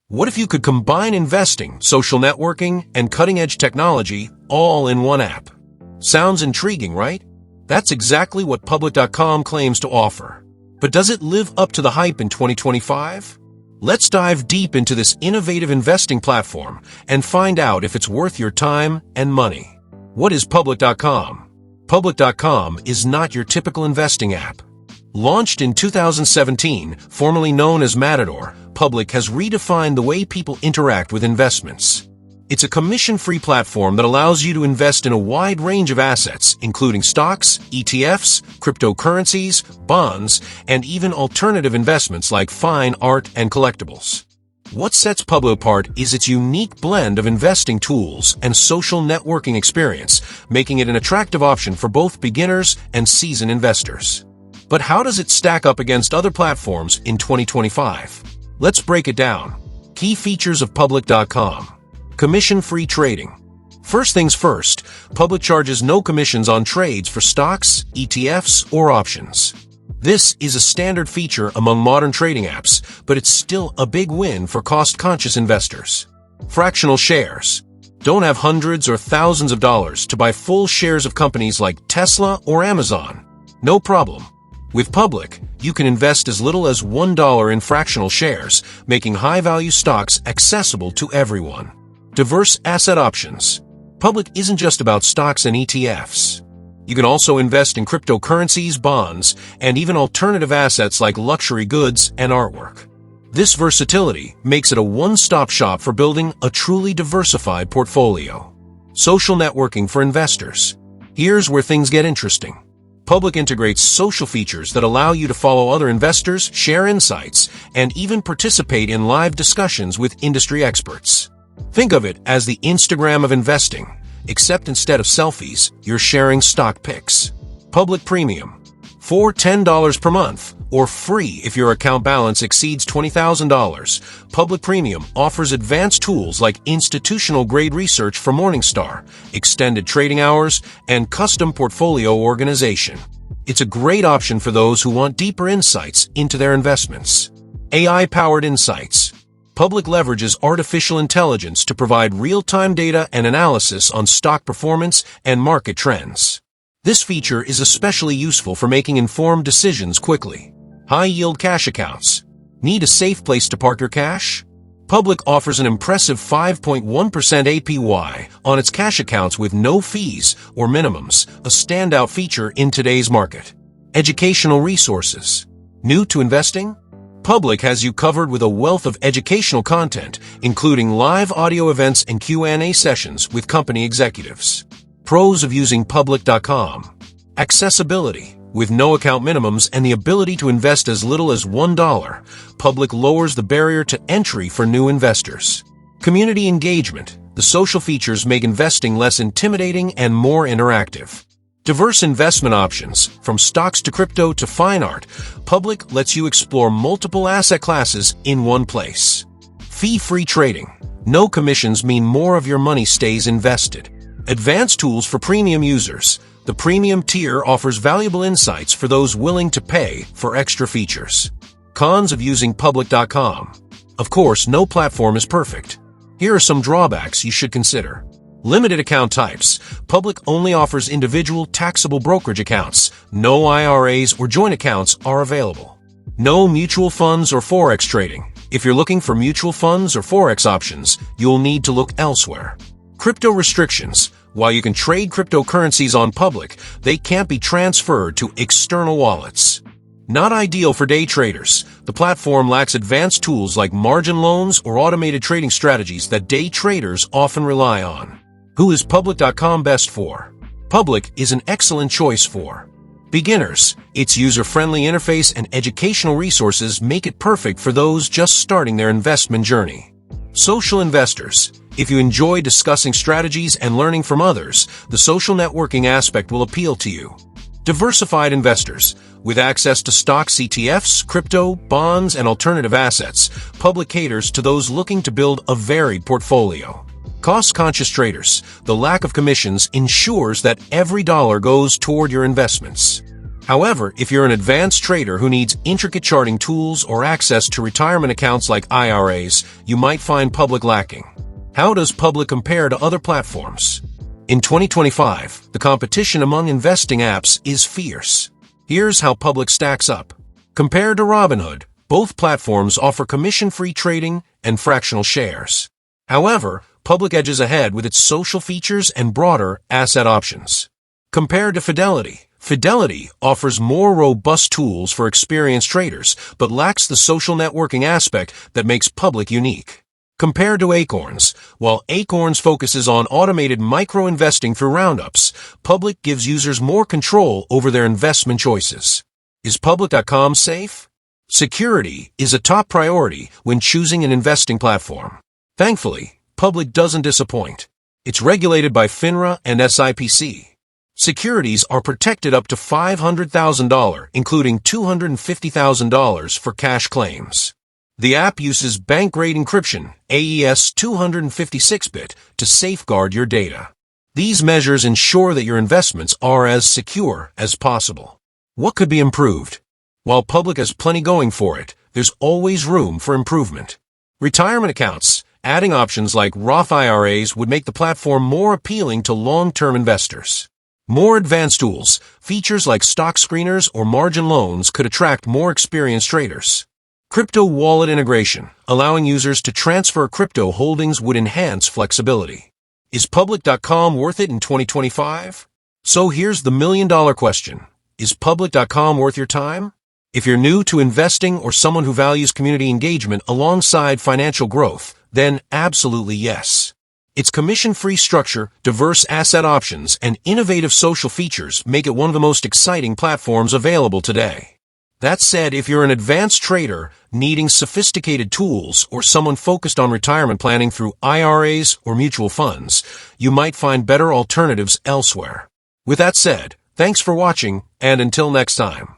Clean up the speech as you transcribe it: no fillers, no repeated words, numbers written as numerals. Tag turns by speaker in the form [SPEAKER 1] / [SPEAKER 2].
[SPEAKER 1] What if you could combine investing, social networking, and cutting-edge technology all in one app? Sounds intriguing, right? That's exactly what Public.com claims to offer. But does it live up to the hype in 2025? Let's dive deep into this innovative investing platform and find out if it's worth your time and money. What is Public.com? Public.com is not your typical investing app. Launched in 2017, formerly known as Matador, Public has redefined the way people interact with investments. It's a commission-free platform that allows you to invest in a wide range of assets, including stocks, ETFs, cryptocurrencies, bonds, and even alternative investments like fine art and collectibles. What sets Public apart is its unique blend of investing tools and social networking experience, making it an attractive option for both beginners and seasoned investors. But how does it stack up against other platforms in 2025? Let's break it down. Key features of Public.com. Commission-free trading. First things first, Public charges no commissions on trades for stocks, ETFs, or options. This is a standard feature among modern trading apps, but it's still a big win for cost-conscious investors. Fractional shares. Don't have hundreds or thousands of dollars to buy full shares of companies like Tesla or Amazon. No problem. With Public, you can invest as little as $1 in fractional shares, making high-value stocks accessible to everyone. Diverse asset options. Public isn't just about stocks and ETFs. You can also invest in cryptocurrencies, bonds, and even alternative assets like luxury goods and artwork. This versatility makes it a one-stop shop for building a truly diversified portfolio. Social networking for investors. Here's where things get interesting. Public integrates social features that allow you to follow other investors, share insights, and even participate in live discussions with industry experts. Think of it as the Instagram of investing, except instead of selfies, you're sharing stock picks. Public Premium. For $10 per month, or free if your account balance exceeds $20,000, Public Premium offers advanced tools like institutional-grade research from Morningstar, extended trading hours, and custom portfolio organization. It's a great option for those who want deeper insights into their investments. AI-powered insights. Public leverages artificial intelligence to provide real-time data and analysis on stock performance and market trends. This feature is especially useful for making informed decisions quickly. High-yield cash accounts. Need a safe place to park your cash? Public offers an impressive 5.1% APY on its cash accounts with no fees or minimums, a standout feature in today's market. Educational resources. New to investing? Public has you covered with a wealth of educational content, including live audio events and Q&A sessions with company executives. Pros of using Public.com. Accessibility. With no account minimums and the ability to invest as little as $1, Public lowers the barrier to entry for new investors. Community engagement. The social features make investing less intimidating and more interactive. Diverse investment options, from stocks to crypto to fine art, Public lets you explore multiple asset classes in one place. Fee-free trading. No commissions mean more of your money stays invested. Advanced tools for premium users. The premium tier offers valuable insights for those willing to pay for extra features. Cons of using Public.com. Of course, no platform is perfect. Here are some drawbacks you should consider. Limited account types. Public only offers individual taxable brokerage accounts. No IRAs or joint accounts are available. No mutual funds or Forex trading. If you're looking for mutual funds or Forex options, you'll need to look elsewhere. Crypto restrictions. While you can trade cryptocurrencies on Public, they can't be transferred to external wallets. Not ideal for day traders. The platform lacks advanced tools like margin loans or automated trading strategies that day traders often rely on. Who is Public.com best for? Public is an excellent choice for beginners. Its user-friendly interface and educational resources make it perfect for those just starting their investment journey. Social investors. If you enjoy discussing strategies and learning from others, the social networking aspect will appeal to you. Diversified investors. With access to stocks, ETFs, crypto, bonds, and alternative assets, Public caters to those looking to build a varied portfolio. Cost-conscious traders. The lack of commissions ensures that every dollar goes toward your investments. However, if you're an advanced trader who needs intricate charting tools or access to retirement accounts like IRAs, you might find Public lacking. How does Public compare to other platforms? In 2025, the competition among investing apps is fierce. Here's how Public stacks up. Compared to Robinhood, both platforms offer commission-free trading and fractional shares. However, Public edges ahead with its social features and broader asset options. Compared to Fidelity offers more robust tools for experienced traders, but lacks the social networking aspect that makes Public unique. Compared to Acorns, while Acorns focuses on automated micro-investing through roundups, Public gives users more control over their investment choices. Is Public.com safe? Security is a top priority when choosing an investing platform. Thankfully, Public doesn't disappoint. It's regulated by FINRA and SIPC. Securities are protected up to $500,000, including $250,000 for cash claims. The app uses bank-grade encryption, AES 256-bit, to safeguard your data. These measures ensure that your investments are as secure as possible. What could be improved? While Public has plenty going for it, there's always room for improvement. Retirement accounts. Adding options like Roth IRAs would make the platform more appealing to long-term investors. More advanced tools, features like stock screeners or margin loans could attract more experienced traders. Crypto wallet integration, allowing users to transfer crypto holdings would enhance flexibility. Is Public.com worth it in 2025? So here's the million-dollar question. Is Public.com worth your time? If you're new to investing or someone who values community engagement alongside financial growth, then absolutely yes. Its commission-free structure, diverse asset options, and innovative social features make it one of the most exciting platforms available today. That said, if you're an advanced trader needing sophisticated tools or someone focused on retirement planning through IRAs or mutual funds, you might find better alternatives elsewhere. With that said, thanks for watching, and until next time.